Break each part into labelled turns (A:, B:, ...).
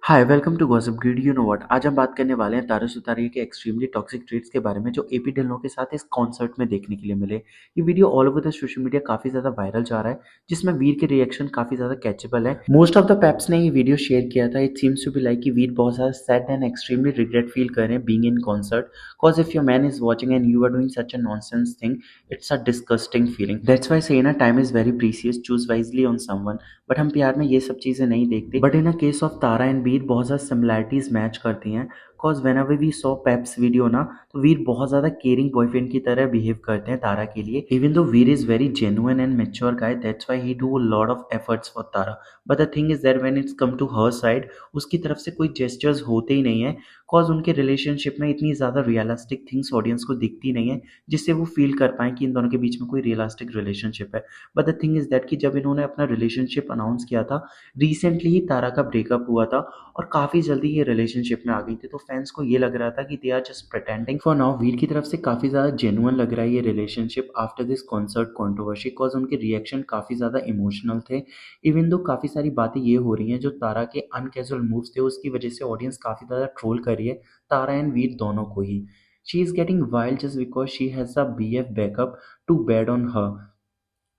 A: Hi welcome to gossip grid. You know what, आज हम बात करने वाले हैं तारा सुतारिया के एक्सट्रीमली टॉक्सिक ट्रेट्स के बारे में जो एपी ढिल्लों के साथ इस कॉन्सर्ट में देखने के लिए मिले। ये video all over the social media काफी ज्यादा वायरल जा रहा है, जिसमें वीर के रिएक्शन काफी ज्यादा कैचेबल है। मोस्ट ऑफ द पैप्स ने ये वीडियो शेयर किया था। It seems to be like कि वीर बहुत ज्यादा sad and extremely regret feel कर रहे हैं being in concert, cause if your man is watching and you are doing such a nonsense thing, it's a disgusting feeling. That's why say ना time is very precious, choose wisely on someone. But हम प्यार में ये सब चीजें नहीं देखते। But in a case of Tara and वीर बहुत ज्यादा सिमिलैरिटीज मैच करती हैं। Cause whenever we saw paps video ना, तो वीर बहुत ज्यादा केयरिंग बॉयफ्रेंड की तरह बिहेव करते हैं तारा के लिए। Even though Veer is very genuine and mature guy, that's why he do a lot of efforts for Tara. But the thing is that when it's come to her side, उसकी तरफ से कोई जेस्चर्स होते ही नहीं है। कॉज उनके रिलेशनशिप में इतनी ज्यादा रियलिस्टिक थिंग्स ऑडियंस को दिखती नहीं है, जिससे वो फील कर पाए कि इन दोनों के बीच में कोई रियलिस्टिक रिलेशनशिप है। But the thing is that कि जब इन्होंने अपना रिलेशनशिप अनाउंस किया था, रिसेंटली ही तारा का ब्रेकअप हुआ था और काफ़ी जल्दी ये रिलेशनशिप में आ गई थी, तो फैंस को ये लग रहा था कि they are just pretending. For now Veer की तरफ से काफ़ी ज़्यादा जेन्युइन लग रहा है ये relationship after this concert controversy, cause उनके रिएक्शन काफ़ी ज़्यादा इमोशनल थे। इवन दो काफ़ी सारी बातें ये हो रही हैं जो तारा के अनकैजुअल मूव्स थे उसकी वजह से ऑडियंस काफ़ी ज़्यादा ट्रोल कर रही है तारा एंड वीर दोनों को ही। She is getting wild just because she has a BF backup to bad on her.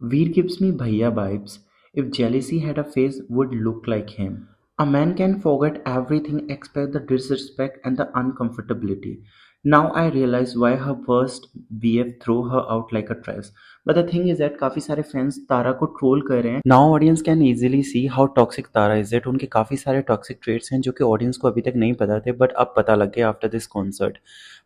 A: Veer gives me bhaiya vibes. If jealousy had a face, would look like him. A man can forget everything except the disrespect and the uncomfortability. Now I realize why her worst BF throw her out like a trash. But the thing is that काफी सारे fans तारा को troll कर रहे हैं. Now audience can easily see how toxic Tara is. That उनके काफी सारे toxic traits हैं जो कि audience को अभी तक नहीं पता थे, but अब पता लग गए after this concert.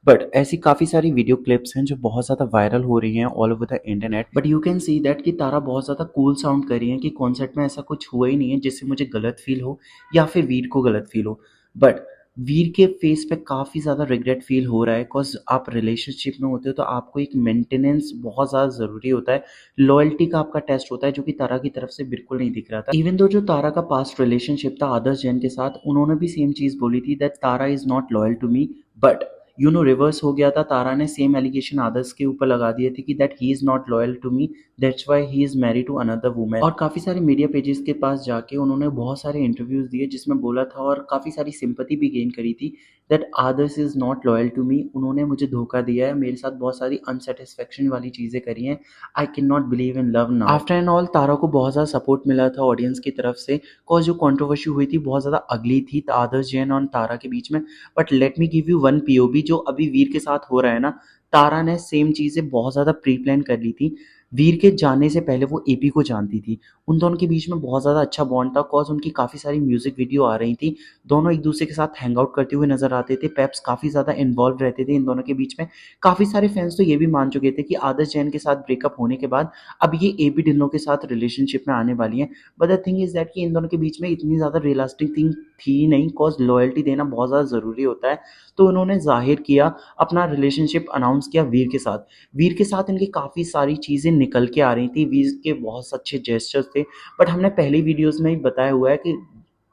A: बट ऐसी काफ़ी सारी वीडियो क्लिप्स हैं जो बहुत ज़्यादा वायरल हो रही हैं all over the internet. But you can see that कि तारा बहुत ज़्यादा कूल साउंड कर रही है कि कॉन्सर्ट में ऐसा कुछ हुआ ही नहीं है जिससे मुझे गलत फील हो या फिर वीर को गलत फील हो। बट वीर के फेस पे काफ़ी ज़्यादा रिग्रेट फील हो रहा है, बिकॉज आप रिलेशनशिप में होते हो तो आपको एक मेंटेनेंस बहुत ज़्यादा ज़रूरी होता है। लॉयल्टी का आपका टेस्ट होता है जो कि तारा की तरफ से बिल्कुल नहीं दिख रहा था। इवन दो जो तारा का पास्ट रिलेशनशिप था आदर्श जैन के साथ, उन्होंने भी सेम चीज़ बोली थी that Tara is not loyal to me. But reverse हो गया था। तारा ने सेम एलिगेशन आदर्श के ऊपर लगा दिए थे कि that he is not loyal to me, that's why he is married to another women. और काफी सारे मीडिया पेजेस के पास जाके उन्होंने बहुत सारे इंटरव्यूज दिए जिसमें बोला था और काफी सारी सिंपैथी भी गेन करी थी that Adarsh is not loyal to me. उन्होंने मुझे धोखा दिया है, मेरे साथ बहुत सारी अनसेटिस्फेक्शन वाली चीजें करी हैं। I can not believe in love now. After and all Tara को बहुत ज्यादा सपोर्ट मिला था ऑडियंस की तरफ से, कॉज जो कंट्रोवर्सी हुई थी बहुत ज्यादा अगली थी आदर्श जैन और तारा के बीच में। But let me give you one POV जो अभी वीर के साथ हो रहा है ना। तारा ने सेम चीजें बहुत ज्यादा प्री प्लान कर ली थी। वीर के जाने से पहले वो AP को जानती थी। उन दोनों के बीच में बहुत ज्यादा अच्छा बॉन्ड था, कॉज उनकी काफी सारी म्यूजिक वीडियो आ रही थी। दोनों एक दूसरे के साथ हैंग आउट करते हुए नजर आते थे। पेप्स काफी ज्यादा इन्वॉल्व रहते थे इन दोनों के बीच में। काफी सारे फैंस तो ये भी मान चुके थे कि आदर्श जैन के साथ ब्रेकअप होने के बाद अब ये AP ढिल्लों के साथ रिलेशनशिप में आने वाली है। But the thing is that कि इन दोनों के बीच में इतनी ज्यादा रियलिस्टिक थिंग थी नहीं, कॉज लॉयल्टी देना बहुत ज्यादा जरूरी होता है। तो उन्होंने जाहिर किया, अपना रिलेशनशिप अनाउंस किया वीर के साथ। वीर के साथ इनकी काफ़ी सारी चीज़ें निकल के आ रही थी, वीर के बहुत अच्छे जेस्चर्स थे। बट हमने पहली वीडियोस में ही बताया हुआ है कि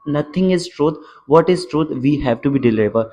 A: nothing is truth, what is truth we have to be deliver.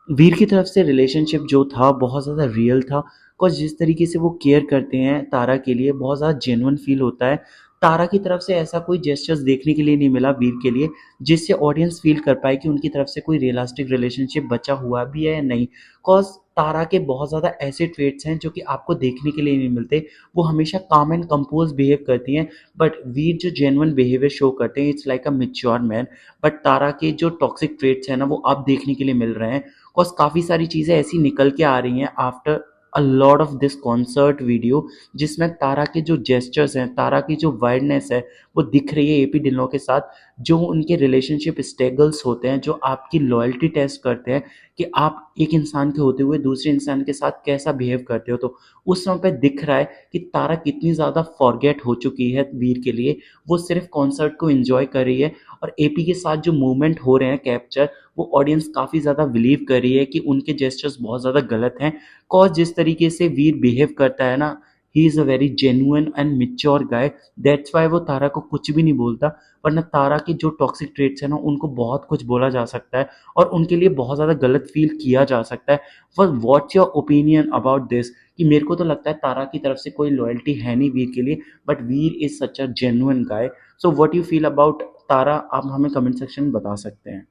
A: Veer की तरफ से रिलेशनशिप जो था बहुत ज़्यादा रियल था, बिकॉज जिस तरीके से वो केयर करते हैं तारा के लिए बहुत ज़्यादा जेन्युइन फील होता है। तारा की तरफ से ऐसा कोई जेस्चर्स देखने के लिए नहीं मिला वीर के लिए, जिससे ऑडियंस फील कर पाए कि उनकी तरफ से कोई रियलिस्टिक रिलेशनशिप बचा हुआ भी है या नहीं। कॉज तारा के बहुत ज़्यादा ऐसे ट्रेट्स हैं जो कि आपको देखने के लिए नहीं मिलते। वो हमेशा काम एंड कंपोज बिहेव करती हैं। बट वीर जो जेन्युइन बिहेवियर शो करते हैं, it's like a mature man. But Tara के जो टॉक्सिक ट्रेट्स हैं ना, वो अब देखने के लिए मिल रहे हैं। कॉज काफ़ी सारी चीज़ें ऐसी निकल के आ रही हैं after a lot of this concert video, जिसमें तारा के जो जेस्चर्स हैं, तारा की जो वाइल्डनेस है, वो दिख रही है AP ढिल्लों के साथ। जो उनके रिलेशनशिप स्ट्रगल्स होते हैं, जो आपकी लॉयल्टी टेस्ट करते हैं कि आप एक इंसान के होते हुए दूसरे इंसान के साथ कैसा बिहेव करते हो, तो उस समय पे दिख रहा है कि तारा कितनी ज़्यादा फॉरगेट हो चुकी है वीर के लिए। वो सिर्फ कॉन्सर्ट को एंजॉय कर रही है और AP के साथ जो मूवमेंट हो रहे हैं कैप्चर, वो ऑडियंस काफ़ी ज़्यादा बिलीव कर रही है कि उनके जेस्चर्स बहुत ज़्यादा गलत हैं। कॉज जिस तरीके से वीर बिहेव करता है ना, he is a very genuine and mature guy, that's why वो तारा को कुछ भी नहीं बोलता। वरना तारा के जो टॉक्सिक ट्रेट्स हैं ना, उनको बहुत कुछ बोला जा सकता है और उनके लिए बहुत ज़्यादा गलत फील किया जा सकता है। For what's your opinion about this? कि मेरे को तो लगता है तारा की तरफ से कोई लॉयल्टी है नहीं वीर के लिए, but Veer is such a genuine guy. So what you feel about Tara, आप हमें कमेंट सेक्शन में बता सकते हैं।